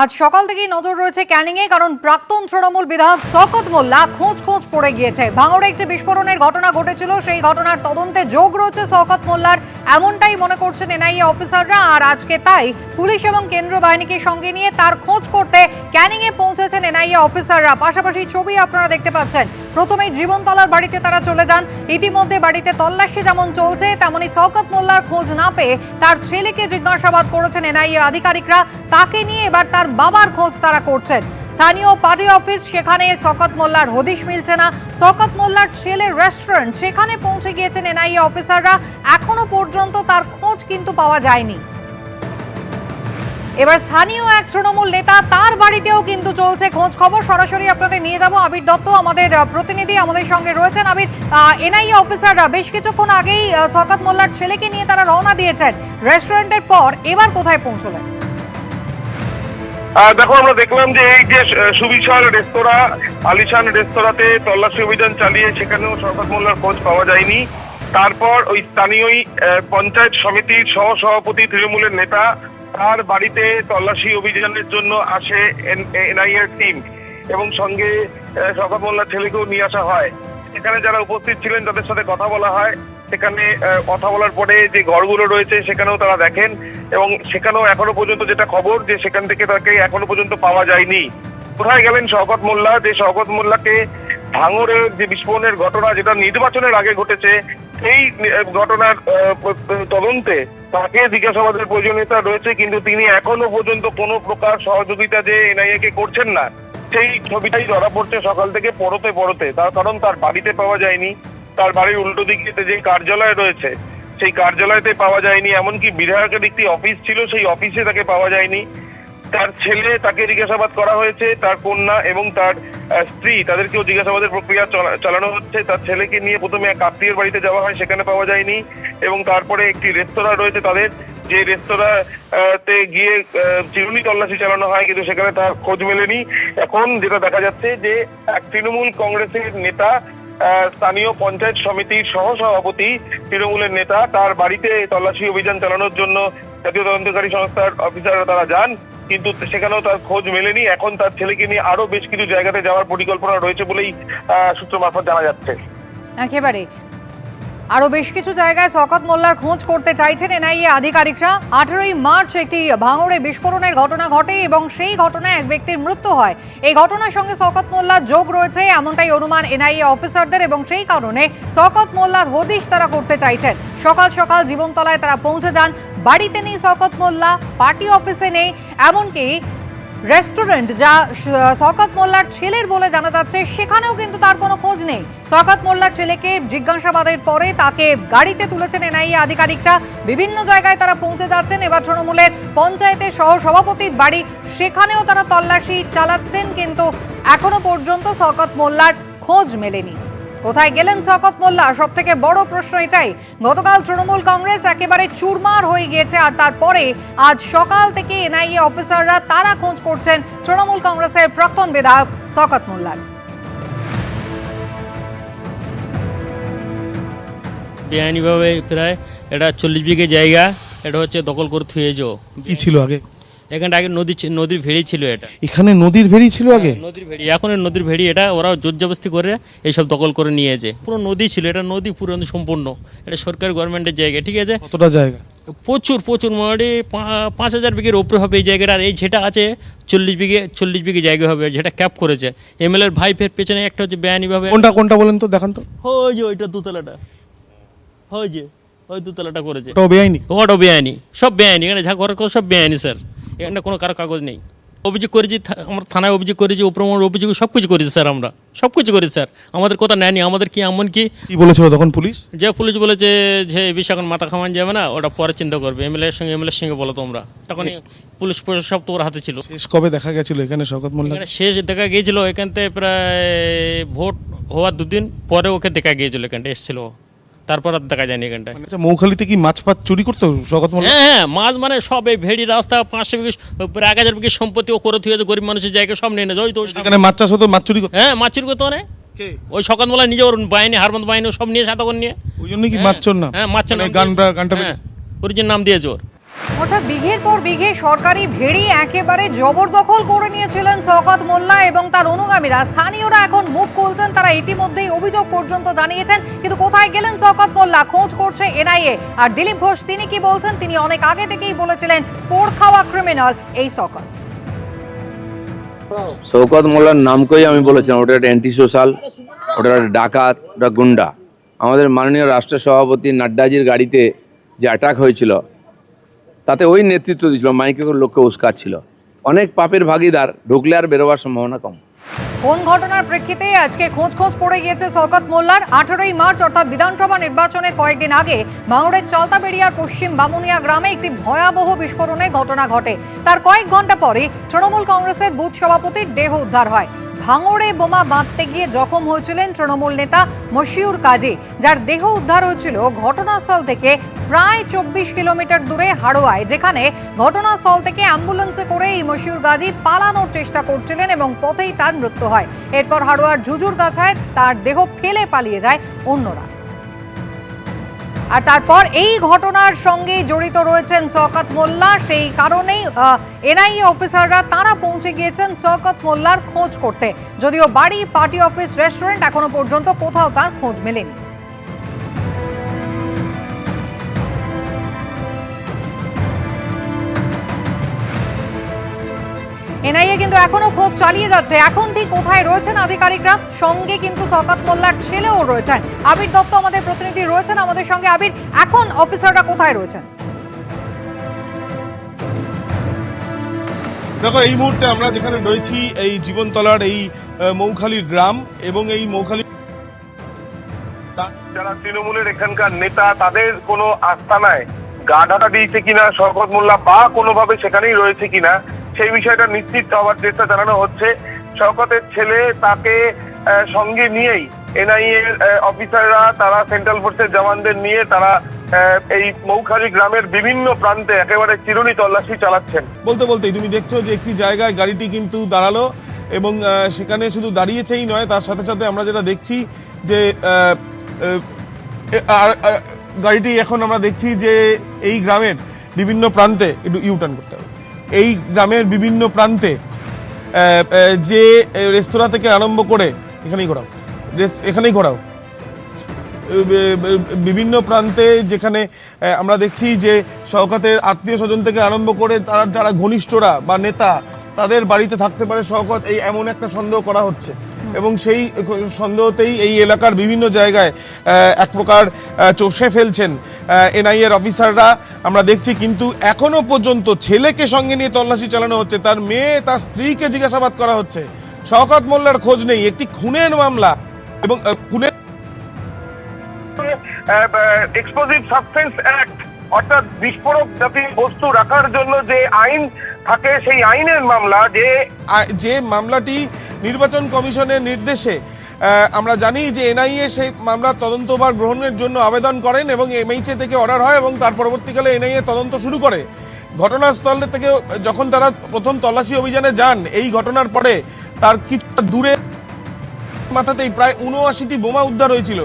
আজ সকাল থেকেই নজর রয়েছে ক্যানিংয়ে, কারণ প্রাক্তন তৃণমূল বিধায়ক শওকত মোল্লা খোঁজ পড়ে গিয়েছে। ভাঙড়ে একটি বিস্ফোরণের ঘটনা ঘটেছিল, সেই ঘটনার তদন্তে যোগ রয়েছে শওকত মোল্লার, এমনটাই মনে করছেন এনআইএ অফিসাররা। আর আজকে তাই পুলিশ এবং কেন্দ্রীয় বাহিনীকে সঙ্গে নিয়ে তার খোঁজ করতে ক্যানিংয়ে পৌঁছেছেন এনআইএ অফিসাররা। পাশাপাশি ছবি আপনারা দেখতে পাচ্ছেন, প্রথমেই জীবনতলার বাড়িতে তারা চলে যান। ইতিমধ্যে বাড়িতে তল্লাশি যেমন চলছে, তেমনি শওকত মোল্লার খোঁজ না পেয়ে তার ছেলেকে জিজ্ঞাসাবাদ করেছেন এনআইএ আধিকারিকরা। তাকে নিয়ে এবার তার বাবার খোঁজ তারা করছেন। স্থানীয় পার্টি অফিস, সেখানে শওকত মোল্লার হদিশ মিলছে না। শওকত মোল্লার ছেলের রেস্টুরেন্ট, সেখানে পৌঁছে গিয়েছেন এনআইএ অফিসাররা। এখনো পর্যন্ত তার খোঁজ কিন্তু পাওয়া যায়নি। এবার স্থানীয় এক তৃণমূল নেতা, তার বাড়িতেও কিন্তু চলছে খোঁজ খবর। সরাসরি আপনাদের নিয়ে যাব। আবির দত্ত আমাদের প্রতিনিধি আমাদের সঙ্গে রয়েছেন। আবির, এনআইএ অফিসাররা বেশ কিছুক্ষণ আগেই শওকত মোল্লার ছেলেকে নিয়ে তারা রওনা দিয়েছেন রেস্টুরেন্টের পর, এবার কোথায় পৌঁছলেন? দেখো, আমরা দেখলাম যে এই যে সুবিশাল রেস্তোরাঁ, আলিশান রেস্তোরাঁতে তল্লাশি অভিযান চালিয়ে সেখানেও শওকত মোল্লার খোঁজ পাওয়া যায়নি। তারপর ওই স্থানীয় পঞ্চায়েত সমিতির সহসভাপতি তৃণমূলের নেতা, তার বাড়িতে তল্লাশি অভিযানের জন্য আসে এনআইএর টিম, এবং সঙ্গে শওকত মোল্লার ছেলেকেও নিয়ে আসা হয়। সেখানে যারা উপস্থিত ছিলেন তাদের সাথে কথা বলা হয়। সেখানে কথা বলার পরে যে ঘরগুলো রয়েছে সেখানেও তারা দেখেন, এবং সেখানেও এখনো পর্যন্ত যেটা খবর, যে সেখান থেকে তাকে এখনো পর্যন্ত পাওয়া যায়নি। কোথায় গেলেন শওকত মোল্লা? যে শওকত মোল্লাকে ভাঙড়ের যে বিস্ফোরণের ঘটনা, যেটা নির্বাচনের আগে ঘটেছে, সেই ঘটনার তদন্তে তাকে জিজ্ঞাসাবাদের প্রয়োজনীয়তা রয়েছে, কিন্তু তিনি এখনো পর্যন্ত কোনো প্রকার সহযোগিতা যে এনআইএ কে করছেন না, সেই ছবিটাই ধরা পড়ছে সকাল থেকে পড়তে। তার কারণ তার বাড়িতে পাওয়া যায়নি, তার বাড়ির উল্টো দিকে যে কার্যালয় রয়েছে সেই কার্যালয়তে পাওয়া যায়নি, এমনকি বিধায়কের একটি অফিস ছিল সেই অফিসে তাকে পাওয়া যায়নি। তার ছেলে, তাকে জিজ্ঞাসাবাদ করা হয়েছে, তার কন্যা এবং তার স্ত্রী, তাদেরকেও জিজ্ঞাসাবাদের প্রক্রিয়া চালানো হচ্ছে। তার ছেলেকে নিয়ে প্রথমে এক আত্মীয়ের বাড়িতে যাওয়া হয়, সেখানে পাওয়া যায়নি, এবং তারপরে একটি রেস্তোরাঁ রয়েছে তাদের, যে রেস্তোরাঁতে গিয়ে চিরুনি তল্লাশি চালানো হয়, কিন্তু সেখানে তার খোঁজ মেলেনি। এখন যেটা দেখা যাচ্ছে যে এক তৃণমূল কংগ্রেসের নেতা, স্থানীয় পঞ্চায়েত সমিতির সহসভাপতি তৃণমূলের নেতা, তার বাড়িতে তল্লাশি অভিযান চালানোর জন্য জাতীয় তদন্তকারী সংস্থার অফিসাররা তারা যান, কিন্তু সেখানেও তার খোঁজ মেলেনি। এখন তার ছেলেকে নিয়ে আরো বেশ কিছু জায়গাতে যাওয়ার পরিকল্পনা রয়েছে বলেই সূত্র মারফত জানা যাচ্ছে। একেবারে আরো বেশ কিছু জায়গায় শওকত মোল্লার খোঁজ করতে চাইছেন এনআইএ আধিকারিকরা। 18ই মার্চ একটি ভাঙড়ে বিস্ফোরণের ঘটনা ঘটে এবং সেই ঘটনায় এক ব্যক্তির মৃত্যু হয়। এই ঘটনার সঙ্গে শওকত মোল্লার যোগ রয়েছে, এমনটাই অনুমান এনআইএ অফিসারদের, এবং সেই কারণে শওকত মোল্লার হদিশ তারা করতে চাইছেন। সকাল সকাল জীবনতলায় তারা পৌঁছে যান। বাড়িতে নেই শওকত মোল্লা, পার্টি অফিসে নেই, এমনকি রেস্টুরেন্ট যা শওকত মোল্লার ছেলের বলে জানা যাচ্ছে, সেখানেও কিন্তু তার কোনো খোঁজ নেই। শওকত মোল্লার ছেলেকে জিজ্ঞাসাবাদের পরে তাকে গাড়িতে তুলেছেন এনআইএ আধিকারিকরা। বিভিন্ন জায়গায় তারা পৌঁছে যাচ্ছেন। এবার তৃণমূলের পঞ্চায়েতের সহসভাপতির বাড়ি, সেখানেও তারা তল্লাশি চালাচ্ছেন, কিন্তু এখনো পর্যন্ত শওকত মোল্লার খোঁজ মেলেনি। কোথায় গেলেন শওকত মোল্লা? সব থেকে বড় প্রশ্ন এটাই। গতকাল তৃণমূল কংগ্রেস একেবারে চুরমার হয়ে গিয়েছে, আর তারপরে আজ সকাল থেকে এনআইএ অফিসাররা তারা খোঁজ করছেন তৃণমূল কংগ্রেসের প্রাক্তন বিধায়ক শওকত মোল্লার। বেআইনিভাবে প্রায় এটা 40 বিঘে জায়গা এটা হচ্ছে দখল করে থুয়েছে। কি ছিল আগে? এখানটা আগে নদীর ভেড়ি ছিল। এটা এখানে নদীর ভেড়ি ছিল আগে? নদীর ভেড়ি, এখন নদীর ভেড়ি, এটা ওরা জোরজবস্তি করে এইসব দখল করে নিয়েছে। পুরো নদী ছিল, এটা নদী পুরো সম্পূর্ণ, এটা সরকারি গভর্নমেন্টের জায়গা, ঠিক আছে? কতটা জায়গা? প্রচুর মোটামুটি 5000 বিঘের উপরে হবে এই জায়গাটা। আর এই যেটা আছে 40 বিঘে জায়গা হবে, যেটা ক্যাপ করেছে এমএলএর ভাইপের পেছনে। একটা হচ্ছে বেআইনিভাবে। কোনটা বলেন তো, দেখান তো। ওই যে ওইটা দোতলাটা, ওই দোতলাটা করেছে, ওটাও বেআইনি? ওটাও বেআইনি, সব বেআইনি। এখানে যা ঘর সব বেআইনি স্যার, এখানে কোনো কারো কাগজ নেই। অভিযোগ করেছি, আমরা থানায় অভিযোগ করেছি, উপরমহল অভিযোগ, সব কিছু করেছি স্যার, আমরা সব কিছু করেছি স্যার। আমাদের কথা নেয়নি। আমাদের কি এমন কি বলেছিল তখন পুলিশ? যে পুলিশ বলেছে যে এই বিষয়ে এখন মাথা খামান যাবে না, ওটা পরে চিন্তা করবে, এমএলএর সঙ্গে বলো তোমরা। তখন পুলিশ সব তো ওর হাতে ছিল। শেষ কবে দেখা গেছিল এখানে শওকত মোল্লা? শেষ দেখা গিয়েছিল এখান থেকে প্রায় ভোট হওয়ার 2 দিন পরে ওকে দেখা গিয়েছিল, এখানটা এসেছিল, তারপর আর দেখা যায়নি এখানটা। মৌখালিতে কি মাছ ফাছ চুরি করতো শওকত মোল্লা? হ্যাঁ, মাছ মানে সব এই ভেড়ি রাস্তা 500 বিঘে প্রায় 1000 বিঘে সম্পত্তি ও করে থুয়েছে, গরিব মানুষের জায়গা সব নিয়ে নেয়। তো এখানে মাছ চাষ হতো, মাছ চুরি করতো? হ্যাঁ, মাছ চুরি করতো মানে ওই শওকত মোল্লা নিজে, ওর বাহিনী, হারমত বাহিনী সব নিয়ে সাতগণ নিয়ে। ওই জন্য কি মাছ চোর না? হ্যাঁ, মাছ চোর, গানটা পরিচয় নাম দিয়েছে ওর। অর্থাৎ বিঘের পর বিঘে সরকারি ভেড়ি একেবারে জবরদখল করে নিয়েছিলেন শওকত মোল্লা এবং তার অনুগামীরা। স্থানীয়রা এখন মুখ খুলছেন, তারা ইতিমধ্যেই অভিযোগ পর্যন্ত জানিয়েছেন। কিন্তু কোথায় গেলেন শওকত মোল্লা? খোঁজ করছে এনআইএ। আর দিলীপ ঘোষ তিনি কি বলছেন? তিনি অনেক আগে থেকেই বলেছিলেন পোড় খাওয়া ক্রিমিনাল এই শওকত। শওকত মোল্লার নামকেই আমি বলেছিলাম ওটা একটা অ্যান্টি সোশ্যাল, ওটা একটা ডাকাত, ওটা গুন্ডা। আমাদের মাননীয় রাষ্ট্র সভাপতি নাড্ডাজির গাড়িতে যে অ্যাটাক হয়েছিল তাতে ওই নেতৃত্ব দিয়েছিল, মাইকে করে লোককে উস্কাচ্ছিল। অনেক পাপের ভাগিদার, ঢুকলে আর বেরোবার সম্ভাবনা কম। কোন ঘটনার প্রেক্ষিতে আজকে খোঁজ পড়ে গিয়েছে শওকত মোল্লার? 18ই মার্চ অর্থাৎ বিধানসভা নির্বাচনের কয়েকদিন আগে ভাঙড়ের চালতাবেড়িয়ার পশ্চিম বামুনিয়া গ্রামে একটি ভয়াবহ বিস্ফোরণের ঘটনা ঘটে। তার কয়েক ঘন্টা পরে তৃণমূল কংগ্রেসের বুথ সভাপতির দেহ উদ্ধার হয়। ভাঙড়ে বোমা বাঁধতে গিয়ে জখম হয়েছিলেন তৃণমূল নেতা মশিউর কাজী, যার দেহ উদ্ধার হয়েছিল ঘটনাস্থল থেকে প্রায় 24 কিলোমিটার দূরে হাড়োয়ায়, যেখানে ঘটনাস্থল থেকে অ্যাম্বুলেন্সে করে এই মশিউর গাজী পালানোর চেষ্টা করছিলেন এবং পথেই তার মৃত্যু হয়। এরপর হাড়োয়ার ঝুঝুর গাছায় তার দেহ ফেলে পালিয়ে যায় অন্যরা। আর তারপর এই ঘটনার সঙ্গে জড়িত রয়েছেন শওকত মোল্লা। সেই কারণেই এনআইএ অফিসাররা তারা পৌঁছে গিয়েছেন শওকত মোল্লার খোঁজ করতে। যদিও বাড়ি, পার্টি অফিস, রেস্টুরেন্ট এখনো পর্যন্ত কোথাও তার খোঁজ মেলেনি। এনআইএ কিন্তু এখনো খোঁজ চালিয়ে যাচ্ছে। এখন ঠিক কোথায় রয়েছেন আধিকারিকরা? সঙ্গে কিন্তু শওকত মোল্লার ছেলেও রয়েছেন। আবির দত্ত আমাদের প্রতিনিধি রয়েছেন আমাদের সঙ্গে। আবির, এখন অফিসাররা কোথায় রয়েছেন? দেখো, এই মুহূর্তে আমরা যেখানে রয়েছি এই জীবনতলার এই মৌখালী গ্রাম, এবং এই মৌখালী যারা তৃণমূলের এখানকার নেতা তাদের কোনো আস্তানায় গা ঢাকা দিয়েছে কিনা শওকত মোল্লা, বা কোনোভাবে সেখানেই রয়েছে কিনা সেই বিষয়টা নিশ্চিত হওয়ার চেষ্টা জানানো হচ্ছে। শওকতের ছেলে, তাকে সঙ্গে নিয়েই এনআইএ অফিসাররা, তারা সেন্ট্রাল ফোর্সের জওয়ানদের নিয়ে তারা এই মৌখালী গ্রামের বিভিন্ন প্রান্তে একেবারে চিরুনি তল্লাশি চালাচ্ছেন। বলতে বলতেই তুমি দেখছো যে একটি জায়গায় গাড়িটি কিন্তু দাঁড়ালো, এবং সেখানে শুধু দাঁড়িয়েছেই নয়, তার সাথে সাথে আমরা যেটা দেখছি যে গাড়িটি এখন আমরা দেখছি যে এই গ্রামের বিভিন্ন প্রান্তে, একটু ইউটার্ন করতে হবে, এই গ্রামের বিভিন্ন প্রান্তে যে রেস্তোরাঁ থেকে আরম্ভ করে এখানেই ঘোরাও বিভিন্ন প্রান্তে, যেখানে আমরা দেখছি যে শওকতের আত্মীয় স্বজন থেকে আরম্ভ করে তারা যারা ঘনিষ্ঠরা বা নেতা, তাদের বাড়িতে থাকতে পারে শওকত, এই এমন একটা সন্দেহ করা হচ্ছে। এবং সেই সন্দেহতেই এই এলাকার বিভিন্ন জায়গায় এক প্রকার চষে ফেলছেন এনআইএর অফিসাররা, আমরা দেখছি। কিন্তু এখনো পর্যন্ত ছেলেকে সঙ্গে নিয়ে তল্লাশি চালানো হচ্ছে, তার মেয়ে, তার স্ত্রীকে জিজ্ঞাসাবাদ করা হচ্ছে। শওকত মোল্লার খোঁজ নেই। একটি খুনের মামলা, এবং খুনের এক্সপ্লোসিভ সাবস্টেন্স অ্যাক্ট, অর্থাৎ বিস্ফোরক জাতীয় বস্তু রাখার জন্য যে আইন থাকে, সেই আইনের মামলা, যে মামলাটি নির্বাচন কমিশনের নির্দেশে আমরা জানি যে এনআইএ সেই মামলা তদন্তভার গ্রহণের জন্য আবেদন করেন, এবং এমএইচএ থেকে অর্ডার হয়, এবং তার পরবর্তীকালে এনআইএ তদন্ত শুরু করে। ঘটনাস্থল থেকে যখন তারা প্রথম তল্লাশি অভিযানে যান, এই ঘটনার পরে তার কিছুটা দূরে মাথাতেই প্রায় ৭৯টি বোমা উদ্ধার হয়েছিল।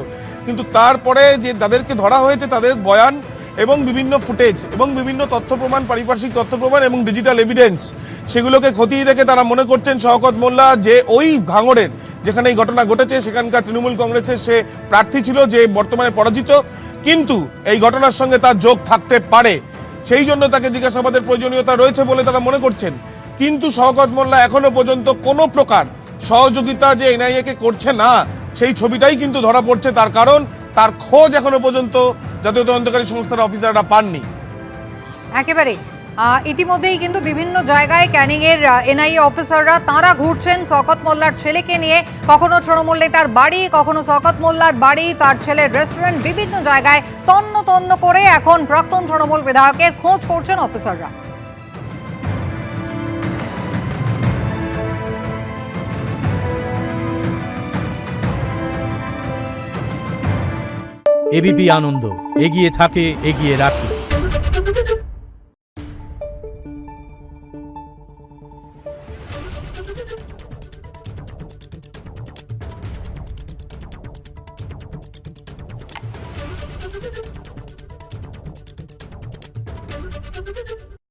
কিন্তু তারপরে যে তাদেরকে ধরা হয়েছে, তাদের বয়ান এবং বিভিন্ন ফুটেজ এবং বিভিন্ন তথ্য প্রমাণ, পারিপার্শ্বিক তথ্য প্রমাণ এবং ডিজিটাল এভিডেন্স, সেগুলোকে খতিয়ে দেখে তারা মনে করছেন শওকত মোল্লা যে ওই ভাঙড়ের যেখানে এই ঘটনা ঘটেছে সেখানকার তৃণমূল কংগ্রেসের সে প্রার্থী ছিল, যে বর্তমানে পরাজিত, কিন্তু এই ঘটনার সঙ্গে তার যোগ থাকতে পারে, সেই জন্য তাকে জিজ্ঞাসাবাদের প্রয়োজনীয়তা রয়েছে বলে তারা মনে করছেন। কিন্তু শওকত মোল্লা এখনো পর্যন্ত কোনো প্রকার সহযোগিতা যে এনআইএ-কে করছে না, সেই ছবিটাই কিন্তু ধরা পড়ছে। তার কারণ, তার খোঁজ এখনো পর্যন্ত জাতীয় তদন্তকারী সংস্থার অফিসাররা পাননি। একেবারে ইতিমধ্যেই কিন্তু বিভিন্ন জায়গায় ক্যানিং এর এনআইএ অফিসাররা তারা ঘুরছেন শওকত মোল্লার ছেলেকে নিয়ে। কখনো তৃণমূল নেতার বাড়ি, কখনো শওকত মোল্লার বাড়ি, তার ছেলের রেস্টুরেন্ট, বিভিন্ন জায়গায় তন্ন তন্ন করে এখন প্রাক্তন তৃণমূল বিধায়কের খোঁজ করছেন অফিসাররা। এবিপি আনন্দ, এগিয়ে থাকে, এগিয়ে রাখে।